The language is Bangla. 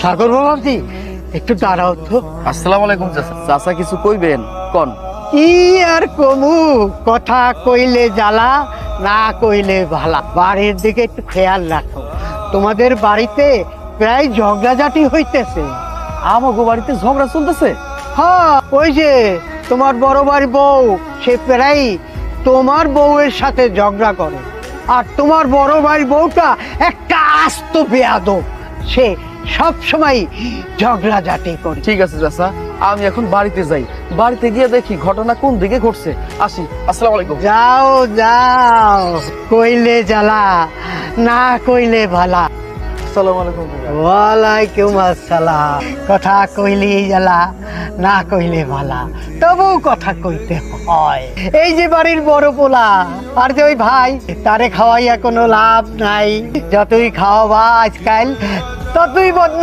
সাগর বাবাজি একটু দাঁড়াও তো। আসসালামু আলাইকুম চাচা। চাচা কিছু কইবেন কোন? কি আর কমু, কথা কইলে জ্বালা, না কইলে ভালা। বাড়ির দিকে একটু খেয়াল রাখো, তোমাদের বাড়িতে প্রায় ঝগড়াঝাটি হইতেছে। আমাগো বাড়িতে ঝগড়া চলতেছে? হ্যাঁ, ওই যে তোমার বড় ভাই বউ, সে প্রায় তোমার বউয়ের সাথে ঝগড়া করে। আর তোমার বড় ভাই বউটা একটা আস্ত বেয়াদব, সে সব সময় ঝগড়াঝাটি করে। ঠিক আছে চাচা, আমি এখন বাড়িতে যাই, বাড়িতে গিয়ে দেখি ঘটনা কোন দিকে ঘটছে। আসি, আসসালামু আলাইকুম। যাও যাও, কইলে জ্বালা, না কইলে ভালা। আসসালামু আলাইকুম। ওয়ালাইকুম আসসালাম। কথা কইলে জ্বালা, না কইলে ভালা, তবু কথা কইতে হয়। এই যে বাড়ির বড় পোলা, আর যে ওই ভাই, তারে খাওয়াইয়া কোনো লাভ নাই। যতই খাওয়াবা আজকাল ততই বদনাম।